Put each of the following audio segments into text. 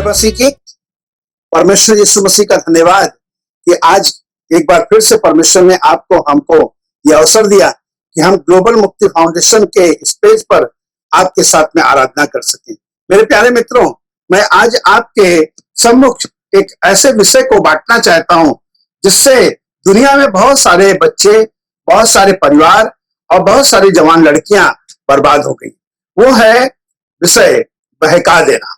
मसीह की। परमेश्वर यीशु मसीह का धन्यवाद कि आज एक बार फिर से परमेश्वर ने आपको हमको यह अवसर दिया कि हम ग्लोबल मुक्ति फाउंडेशन के स्टेज पर आपके साथ में आराधना कर सकें। मेरे प्यारे मित्रों, मैं आज आपके सम्मुख एक ऐसे विषय को बांटना चाहता हूं जिससे दुनिया में बहुत सारे बच्चे, बहुत सारे परिवार और बहुत सारी जवान लड़कियां बर्बाद हो गई। वो है विषय बहका देना,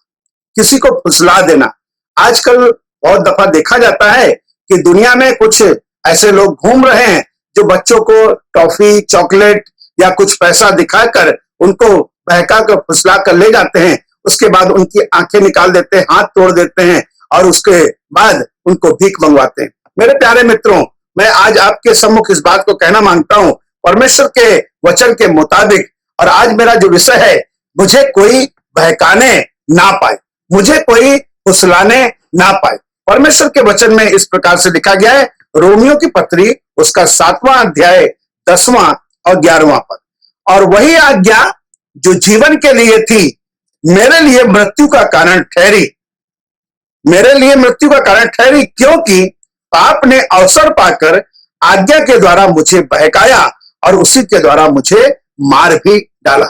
किसी को फुसला देना। आजकल बहुत दफा देखा जाता है कि दुनिया में कुछ ऐसे लोग घूम रहे हैं जो बच्चों को टॉफी, चॉकलेट या कुछ पैसा दिखाकर उनको बहका कर फुसला कर ले जाते हैं। उसके बाद उनकी आंखें निकाल देते हैं, हाथ तोड़ देते हैं और उसके बाद उनको भीख मंगवाते हैं। मेरे प्यारे मित्रों, मैं आज आपके सम्मुख इस बात को कहना मांगता हूं परमेश्वर के वचन के मुताबिक। और आज मेरा जो विषय है, मुझे कोई बहकाने ना पाए, मुझे कोई फुसलाने ना पाए। परमेश्वर के वचन में इस प्रकार से लिखा गया है, रोमियो की पत्री उसका 7वां अध्याय 10वां और 11वां पद। और वही आज्ञा जो जीवन के लिए थी मेरे लिए मृत्यु का कारण ठहरी, मेरे लिए मृत्यु का कारण ठहरी, क्योंकि पाप ने अवसर पाकर आज्ञा के द्वारा मुझे बहकाया और उसी के द्वारा मुझे मार भी डाला।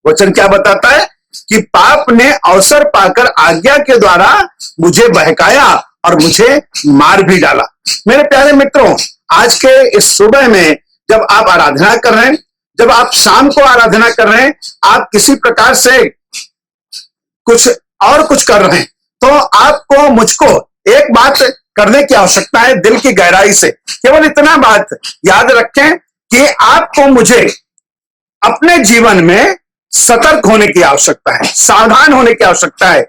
वचन क्या बताता है कि पाप ने अवसर पाकर आज्ञा के द्वारा मुझे बहकाया और मुझे मार भी डाला। मेरे प्यारे मित्रों, आज के इस सुबह में जब आप आराधना कर रहे हैं, जब आप शाम को आराधना कर रहे हैं, आप किसी प्रकार से कुछ कर रहे हैं, तो आपको मुझको एक बात करने की आवश्यकता है दिल की गहराई से। केवल इतना बात याद रखें कि आपको मुझे अपने जीवन में सतर्क होने की आवश्यकता है, सावधान होने की आवश्यकता है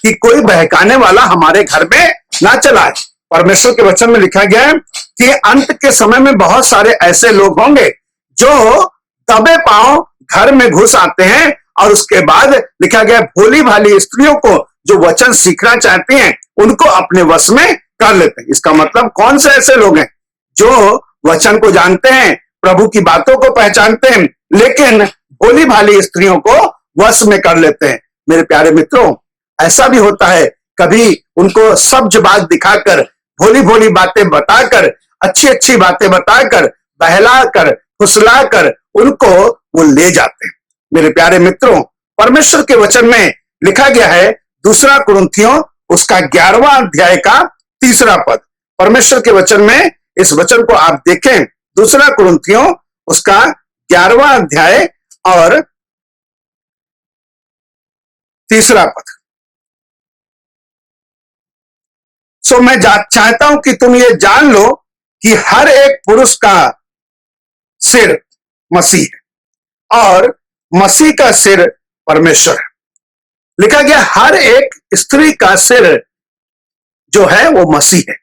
कि कोई बहकाने वाला हमारे घर में ना चला आए। परमेश्वर के वचन में लिखा गया है कि अंत के समय में बहुत सारे ऐसे लोग होंगे जो दबे पांव घर में घुस आते हैं और उसके बाद लिखा गया भोली भाली स्त्रियों को जो वचन सीखना चाहती हैं उनको अपने वश में कर लेते हैं। इसका मतलब कौन से ऐसे लोग हैं जो वचन को जानते हैं, प्रभु की बातों को पहचानते हैं, लेकिन भोली भाली स्त्रियों को वश में कर लेते हैं। मेरे प्यारे मित्रों, ऐसा भी होता है, कभी उनको सब्ज बात दिखाकर, भोली भोली बातें बताकर, अच्छी अच्छी बातें बताकर, बहलाकर, फुसलाकर उनको वो ले जाते हैं। मेरे प्यारे मित्रों, परमेश्वर के वचन में लिखा गया है 2 कुरिन्थियों उसका 11वां अध्याय का 3 पद। परमेश्वर के वचन में इस वचन को आप देखें, 2 कुरिन्थियों उसका 11वां अध्याय और 3 पद। सो मैं चाहता हूं कि तुम ये जान लो कि हर एक पुरुष का सिर मसीह है और मसीह का सिर परमेश्वर है। लिखा गया हर एक स्त्री का सिर जो है वो मसीह है।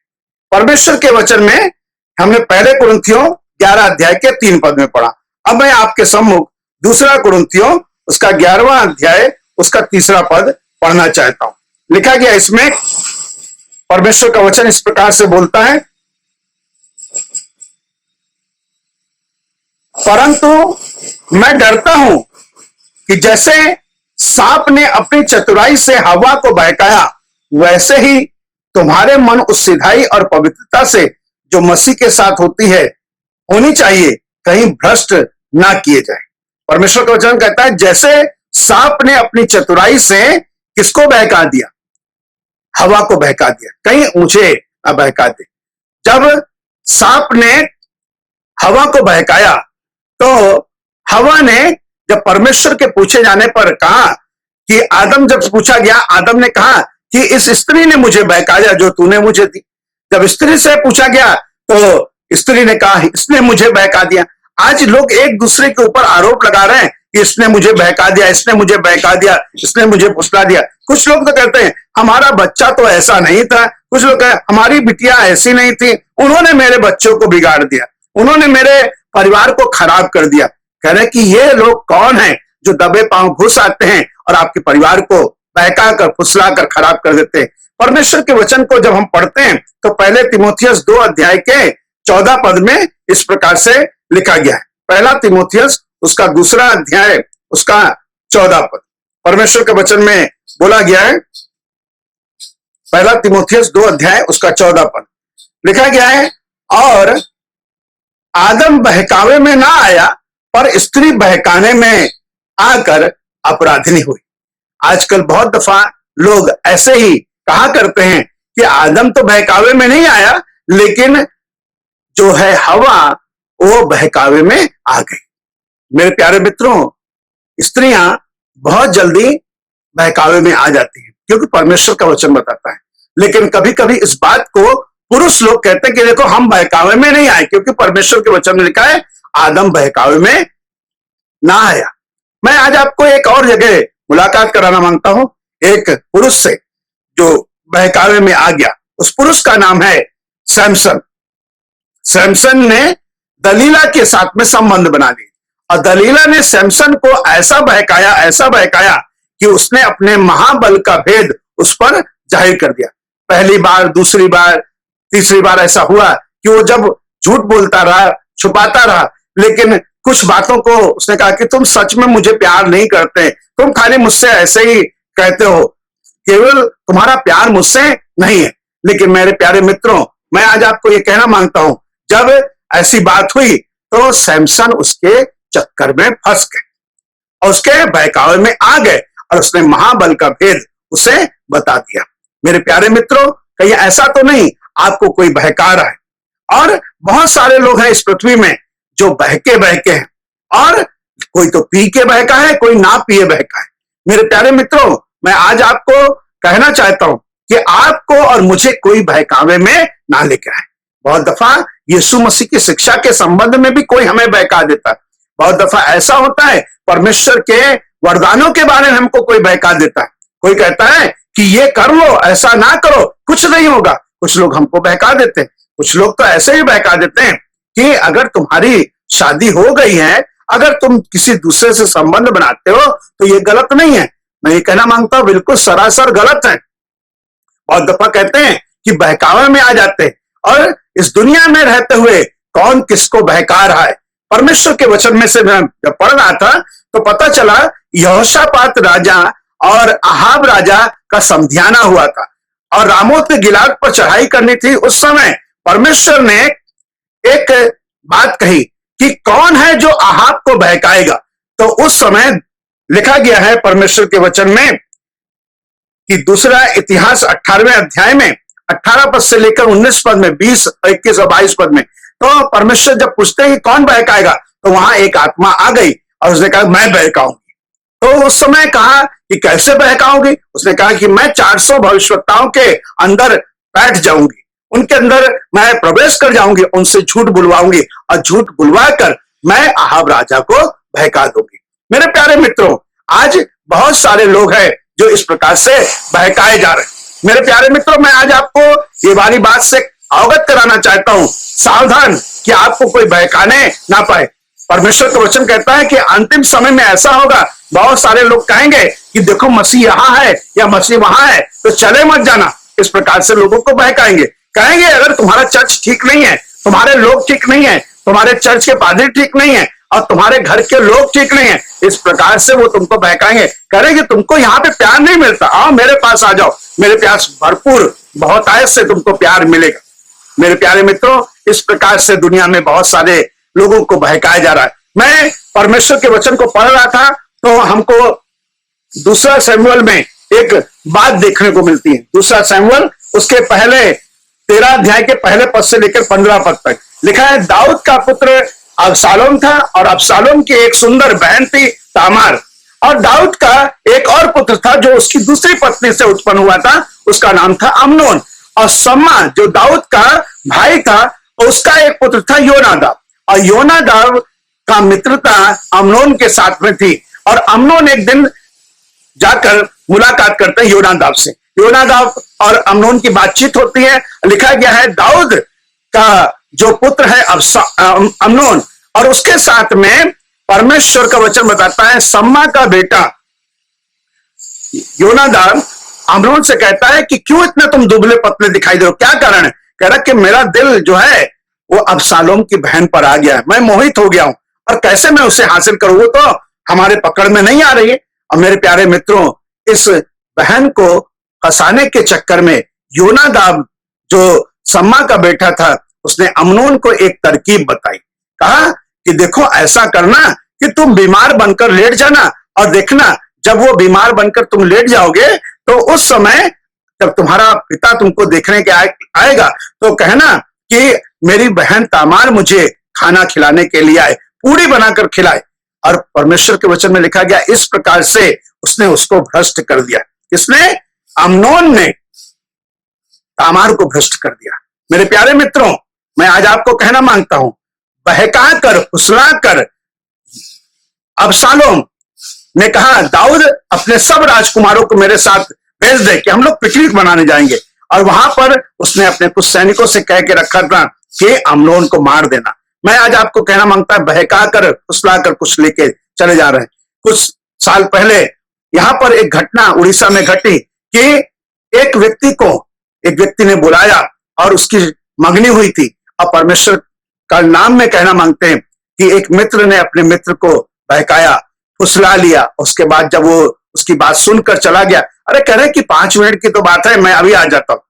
परमेश्वर के वचन में हमने 1 कुरिन्थियों 11 अध्याय के 3 पद में पढ़ा। अब मैं आपके सम्मुख 2 कुरिन्थियों उसका 11वां अध्याय उसका 3 पद पढ़ना चाहता हूं। लिखा गया इसमें परमेश्वर का वचन इस प्रकार से बोलता है, परंतु मैं डरता हूं कि जैसे सांप ने अपनी चतुराई से हवा को बहकाया, वैसे ही तुम्हारे मन उस सिधाई और पवित्रता से जो मसीह के साथ होनी चाहिए, कहीं भ्रष्ट ना किए जाए। परमेश्वर का वचन कहता है जैसे सांप ने अपनी चतुराई से किसको बहका दिया, हवा को बहका दिया, कहीं मुझे ना बहका दे। जब सांप ने हवा को बहकाया तो हवा ने जब परमेश्वर के पूछे जाने पर कहा कि आदम, जब पूछा गया, आदम ने कहा कि इस स्त्री ने मुझे बहकाया जो तूने मुझे दी। जब स्त्री से पूछा गया तो स्त्री ने कहा इसने मुझे बहका दिया। आज लोग एक दूसरे के ऊपर आरोप लगा रहे हैं कि इसने मुझे बहका दिया, इसने मुझे बहका दिया, इसने मुझे फुसला दिया। कुछ लोग तो कहते हैं हमारा बच्चा तो ऐसा नहीं था, कुछ लोग कहते हमारी बिटिया ऐसी नहीं थी, उन्होंने मेरे बच्चों को बिगाड़ दिया, उन्होंने मेरे परिवार को खराब कर दिया। कह रहे कि ये लोग कौन हैं जो दबे पांव घुस आते हैं और आपके परिवार को बहका कर, फुसला कर खराब कर देते हैं। परमेश्वर के वचन को जब हम पढ़ते हैं तो 1 तीमुथियुस 2 अध्याय के 14 पद में इस प्रकार से लिखा गया है। 1 तीमुथियुस उसका 2 अध्याय उसका 14 पद। परमेश्वर के वचन में बोला गया है, पहला तिमोथियस 2 अध्याय उसका 14 पद लिखा गया है, और आदम बहकावे में ना आया, पर स्त्री बहकाने में आकर अपराधिनी हुई। आजकल बहुत दफा लोग ऐसे ही कहा करते हैं कि आदम तो बहकावे में नहीं आया, लेकिन जो है हवा वो बहकावे में आ गई। मेरे प्यारे मित्रों, स्त्रियां बहुत जल्दी बहकावे में आ जाती हैं, क्योंकि परमेश्वर का वचन बताता है। लेकिन कभी कभी इस बात को पुरुष लोग कहते हैं कि देखो हम बहकावे में नहीं आए, क्योंकि परमेश्वर के वचन में लिखा है आदम बहकावे में ना आया। मैं आज आपको एक और जगह मुलाकात कराना मांगता हूं, एक पुरुष से जो बहकावे में आ गया। उस पुरुष का नाम है सैमसन। सैमसन ने दलीला के साथ में संबंध बना लिए, और दलीला ने सैमसन को ऐसा बहकाया कि उसने अपने महाबल का भेद उस पर जाहिर कर दिया। पहली बार, दूसरी बार, तीसरी बार ऐसा हुआ कि वो जब झूठ बोलता रहा, छुपाता रहा, लेकिन कुछ बातों को उसने कहा कि तुम सच में मुझे प्यार नहीं करते, तुम खाली मुझसे ऐसे ही कहते हो, केवल तुम्हारा प्यार मुझसे नहीं है। लेकिन मेरे प्यारे मित्रों, मैं आज आपको ये कहना मांगता हूं, जब ऐसी बात हुई तो सैमसन उसके चक्कर में फंस गए और उसके बहकावे में आ गए, और उसने महाबल का भेद उसे बता दिया। मेरे प्यारे मित्रों, कहीं ऐसा तो नहीं आपको कोई बहका रहा है? और बहुत सारे लोग हैं इस पृथ्वी में जो बहके हैं, और कोई तो पी के बहका है, कोई ना पिए बहका है। मेरे प्यारे मित्रों, मैं आज आपको कहना चाहता हूं कि आपको और मुझे कोई बहकावे में ना लेकर आए। बहुत दफा यीशु मसीह की शिक्षा के संबंध में भी कोई हमें बहका देता है। बहुत दफा ऐसा होता है, परमेश्वर के वरदानों के बारे में हमको कोई बहका देता है। कोई कहता है कि ये कर लो, ऐसा ना करो, कुछ नहीं होगा। कुछ लोग हमको बहका देते हैं। कुछ लोग तो ऐसे ही बहका देते हैं कि अगर तुम्हारी शादी हो गई है, अगर तुम किसी दूसरे से संबंध बनाते हो तो ये गलत नहीं है। मैं ये कहना मांगता हूं, बिल्कुल सरासर गलत है। बहुत दफा कहते हैं कि बहकावे में आ जाते हैं, और इस दुनिया में रहते हुए कौन किसको बहका रहा है। परमेश्वर के वचन में से मैं जब पढ़ रहा था तो पता चला यहोशापात राजा और अहाब राजा का समझाना हुआ था, और रामोत गिलाद पर चढ़ाई करनी थी। उस समय परमेश्वर ने एक बात कही कि कौन है जो अहाब को बहकाएगा। तो उस समय लिखा गया है परमेश्वर के वचन में कि दूसरा इतिहास 18वें अध्याय में 18 पद से लेकर 19 पद में, 20, 21 और 22 पद में, तो परमेश्वर जब पूछते हैं कि कौन बहकाएगा, तो वहां एक आत्मा आ गई और उसने कहा मैं बहकाऊंगी। तो उस समय कहा कि कैसे बहकाओगी? उसने कहा कि मैं 400 भविष्यवक्ताओं के अंदर बैठ जाऊंगी, उनके अंदर मैं प्रवेश कर जाऊंगी, उनसे झूठ बुलवाऊंगी, और झूठ बुलवा कर मैं अहाब राजा को बहका दूंगी। मेरे प्यारे मित्रों, आज बहुत सारे लोग हैं जो इस प्रकार से बहकाए जा रहे हैं। मेरे प्यारे मित्रों, मैं आज आपको ये वाली बात से अवगत कराना चाहता हूं, सावधान कि आपको कोई बहकाने ना पाए। परमेश्वर का वचन कहता है कि अंतिम समय में ऐसा होगा, बहुत सारे लोग कहेंगे कि देखो मसीह यहां है या मसीह वहां है, तो चले मत जाना। इस प्रकार से लोगों को बहकाएंगे। कहेंगे अगर तुम्हारा चर्च ठीक नहीं है, तुम्हारे लोग ठीक नहीं है, तुम्हारे चर्च के पादरी ठीक नहीं है, और तुम्हारे घर के लोग ठीक नहीं है, इस प्रकार से वो तुमको बहकाएंगे। कहेंगे तुमको यहाँ पे प्यार नहीं मिलता, आओ मेरे पास आ जाओ, मेरे पास भरपूर बहुत आयत से तुमको प्यार मिलेगा। मेरे प्यारे मित्रों, इस प्रकार से दुनिया में बहुत सारे लोगों को बहकाया जा रहा है। मैं परमेश्वर के वचन को पढ़ रहा था तो हमको दूसरा शमूएल में एक बात देखने को मिलती है। दूसरा शमूएल उसके पहले 13 अध्याय के पहले पद से लेकर 15 पद तक लिखा है, दाऊद का पुत्र अबशालोम था, और अबशालोम की एक सुंदर बहन थी तामार, और दाऊद का एक और पुत्र था जो उसकी दूसरी पत्नी से उत्पन्न हुआ था, उसका नाम था अम्नोन। और सम्मा जो दाऊद का भाई था, उसका एक पुत्र था योनादाब, और योनादाब का मित्रता अम्नोन के साथ में थी। और अम्नोन एक दिन जाकर मुलाकात करते हैं योनादाब से। योनादाब और अम्नोन की बातचीत होती है। लिखा गया है दाऊद का जो पुत्र है अम्नोन, और उसके साथ में परमेश्वर का वचन बताता है सम्मा का बेटा योनादाब अम्नोन से कहता है कि क्यों इतने तुम दुबले पतले दिखाई दे रहे हो, क्या कारण है? कह रहा कि मेरा दिल जो है वो अबशालोम की बहन पर आ गया है, मैं मोहित हो गया हूं, और कैसे मैं उसे हासिल करूं, वो तो हमारे पकड़ में नहीं आ रही है। और मेरे प्यारे मित्रों, इस बहन को फंसाने के चक्कर में योनादाब जो सम्मा का बेटा था, उसने अम्नोन को एक तरकीब बताई। कहा कि देखो ऐसा करना कि तुम बीमार बनकर लेट जाना, और देखना जब वो बीमार बनकर तुम लेट जाओगे तो उस समय जब तुम्हारा पिता तुमको देखने के आएगा तो कहना कि मेरी बहन तामार मुझे खाना खिलाने के लिए आए, पूरी बनाकर खिलाए। और परमेश्वर के वचन में लिखा गया इस प्रकार से उसने उसको भ्रष्ट कर दिया। किसने? अम्नोन ने तामार को भ्रष्ट कर दिया। मेरे प्यारे मित्रों, मैं आज आपको कहना मांगता हूं, बहका कर फुसला कर अबशालोम ने कहा दाऊद अपने सब राजकुमारों को मेरे साथ भेज दे कि हम लोग पिकनिक मनाने जाएंगे, और वहां पर उसने अपने कुछ सैनिकों से कह के रखा था कि अम्नोन को मार देना। मैं आज आपको कहना मांगता है, बहका कर फुसला कर कुछ लेके चले जा रहे हैं। कुछ साल पहले यहां पर एक घटना उड़ीसा में घटी कि एक व्यक्ति ने बुलाया और उसकी मंगनी हुई थी, और परमेश्वर का नाम में कहना मांगते हैं कि एक मित्र ने अपने मित्र को बहकाया, फुसला लिया। उसके बाद जब वो उसकी बात सुनकर चला गया, अरे कह रहे कि 5 मिनट की तो बात है, मैं अभी आ जाता हूं।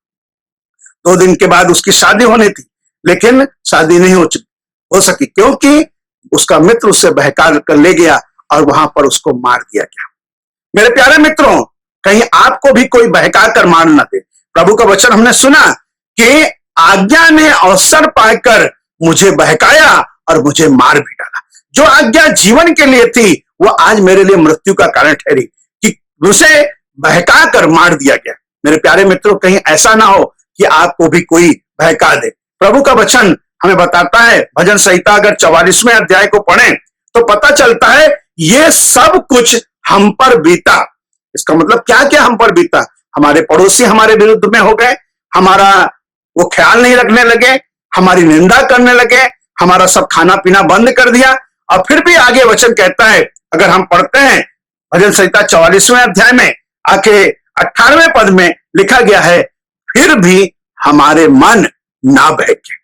2 दिन के बाद उसकी शादी होनी थी, लेकिन शादी नहीं हो सकी, क्योंकि उसका मित्र उससे बहका कर ले गया और वहां पर उसको मार दिया गया। मेरे प्यारे मित्रों, कहीं आपको भी कोई बहका कर मार ना दे। प्रभु का वचन हमने सुना कि आज्ञा ने अवसर पाकर मुझे बहकाया और मुझे मार भी डाला। जो आज्ञा जीवन के लिए थी वो आज मेरे लिए मृत्यु का कारण ठहरी कि उसे बहका कर मार दिया गया। मेरे प्यारे मित्रों, कहीं ऐसा ना हो कि आपको भी कोई बहका दे। प्रभु का वचन हमें बताता है, भजन संहिता अगर 44वें अध्याय को पढ़ें तो पता चलता है ये सब कुछ हम पर बीता। इसका मतलब क्या क्या हम पर बीता? हमारे पड़ोसी हमारे विरुद्ध में हो गए, हमारा वो ख्याल नहीं रखने लगे, हमारी निंदा करने लगे, हमारा सब खाना पीना बंद कर दिया। और फिर भी आगे वचन कहता है, अगर हम पढ़ते हैं भजन संहिता 44वें अध्याय में आके 18वें पद में लिखा गया है, फिर भी हमारे मन ना बहके,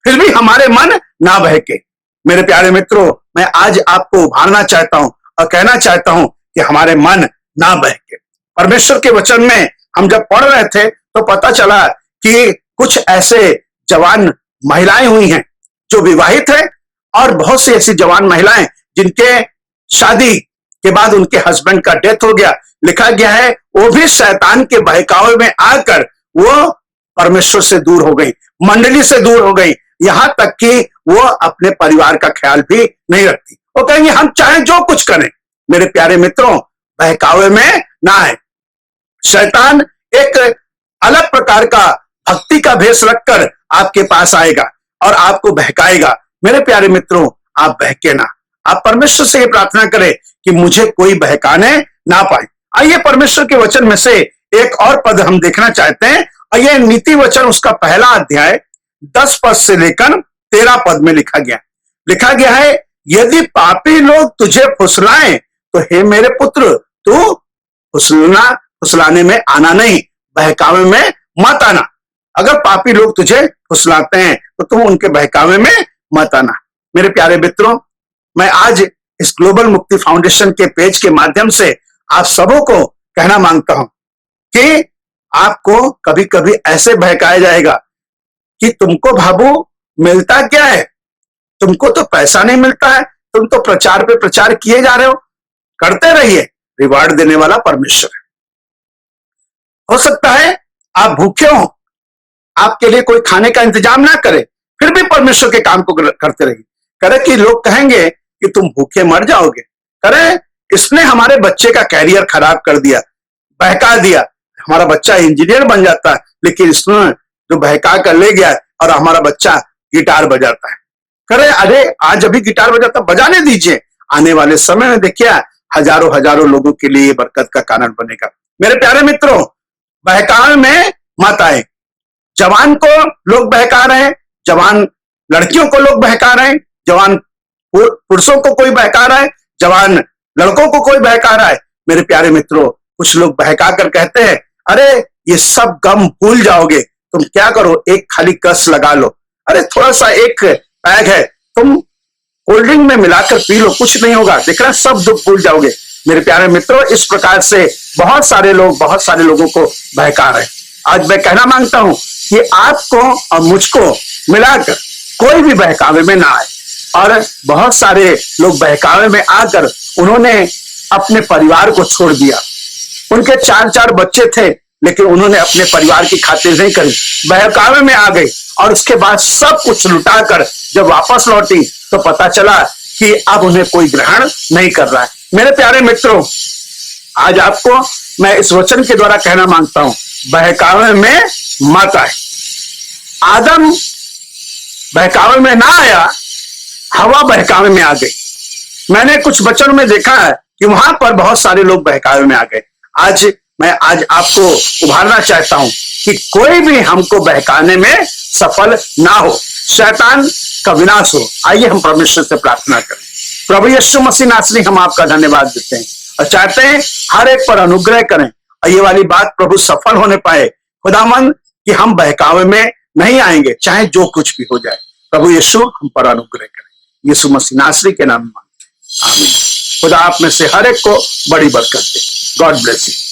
फिर भी हमारे मन ना बहके। मेरे प्यारे मित्रों, मैं आज आपको उभारना चाहता हूं और कहना चाहता हूं कि हमारे मन ना बहके। परमेश्वर के वचन में हम जब पढ़ रहे थे तो पता चला कि कुछ ऐसे जवान महिलाएं हुई हैं जो विवाहित हैं, और बहुत सी ऐसी जवान महिलाएं जिनके शादी के बाद उनके हस्बैंड का डेथ हो गया। लिखा गया है वो भी शैतान के बहकावे में आकर वो परमेश्वर से दूर हो गई, मंडली से दूर हो गई, यहां तक कि वो अपने परिवार का ख्याल भी नहीं रखती। वो कहेंगे हम चाहे जो कुछ करें। मेरे प्यारे मित्रों, बहकावे में ना आए। शैतान एक अलग प्रकार का भक्ति का भेष रखकर आपके पास आएगा और आपको बहकाएगा। मेरे प्यारे मित्रों, आप बहके ना। आप परमेश्वर से ये प्रार्थना करें कि मुझे कोई बहकाने ना पाए। आइए परमेश्वर के वचन में से एक और पद हम देखना चाहते हैं, और यह नीति वचन उसका पहला अध्याय 10 पद से लेकर 13 पद में लिखा गया है, यदि पापी लोग तुझे फुसलाएं तो हे मेरे पुत्र, तू फुसलाने में आना नहीं, बहकावे में मत आना। अगर पापी लोग तुझे फुसलाते हैं तो तुम उनके बहकावे में मत आना। मेरे प्यारे मित्रों, मैं आज इस ग्लोबल मुक्ति फाउंडेशन के पेज के माध्यम से आप सबों को कहना मांगता हूं कि आपको कभी कभी ऐसे बहकाया जाएगा कि तुमको भाबू मिलता क्या है, तुमको तो पैसा नहीं मिलता है, तुम तो प्रचार पे प्रचार किए जा रहे हो, करते रहिए, रिवार्ड देने वाला परमेश्वर है। हो सकता है आप भूखे हो, आपके लिए कोई खाने का इंतजाम ना करे, फिर भी परमेश्वर के काम को करते रहिए। करे कि लोग कहेंगे कि तुम भूखे मर जाओगे, करे इसने हमारे बच्चे का कैरियर खराब कर दिया, बहका दिया, हमारा बच्चा इंजीनियर बन जाता है, लेकिन इसने जो बहका कर ले गया और हमारा बच्चा गिटार बजाता है। करे अरे आज अभी गिटार बजाता, बजाने दीजिए, आने वाले समय में देखिए हजारों हजारों लोगों के लिए बरकत का कारण बनेगा। मेरे प्यारे मित्रों, बहकावे में मत आए। जवान को लोग बहका रहे हैं, जवान लड़कियों को लोग बहका रहे हैं, जवान पुरुषों को कोई बहका रहा है, जवान लड़कों को कोई बहका रहा है। मेरे प्यारे मित्रों, कुछ लोग बहका कर कहते हैं अरे ये सब गम भूल जाओगे, तुम क्या करो, एक खाली कस लगा लो, अरे थोड़ा सा एक पैग है, तुम कोल्ड ड्रिंक में मिलाकर पी लो, कुछ नहीं होगा, देख रहा सब दुख भूल जाओगे। मेरे प्यारे मित्रों, इस प्रकार से बहुत सारे लोगों को बहका रहे हैं। आज मैं कहना मांगता हूं कि आपको और मुझको मिलाकर कोई भी बहकावे में ना आए। और बहुत सारे लोग बहकावे में आकर उन्होंने अपने परिवार को छोड़ दिया। उनके 4-4 बच्चे थे, लेकिन उन्होंने अपने परिवार की खातिर नहीं करी, बहकावे में आ गई और उसके बाद सब कुछ लुटाकर जब वापस लौटी तो पता चला कि अब उन्हें कोई ग्रहण नहीं कर रहा है। मेरे प्यारे मित्रों, आज आपको मैं इस वचन के द्वारा कहना मांगता हूं, बहकावे में मत आए। आदम बहकावे में ना आया, हवा बहकावे में आ गई। मैंने कुछ वचनों में देखा है कि वहां पर बहुत सारे लोग बहकावे में आ गए। मैं आज आपको उभारना चाहता हूं कि कोई भी हमको बहकाने में सफल ना हो, शैतान का विनाश हो। आइए हम परमेश्वर से प्रार्थना करें। प्रभु यीशु मसीह नासरी, हम आपका धन्यवाद देते हैं और चाहते हैं हर एक पर अनुग्रह करें और ये वाली बात प्रभु सफल होने पाए। खुदावन कि हम बहकावे में नहीं आएंगे, चाहे जो कुछ भी हो जाए। प्रभु यीशु हम पर अनुग्रह करें। यीशु मसीह नासरी के नाम में मांगते हैं, आमीन। खुदा आप में से हर एक को बड़ी बरकत दे। God bless you.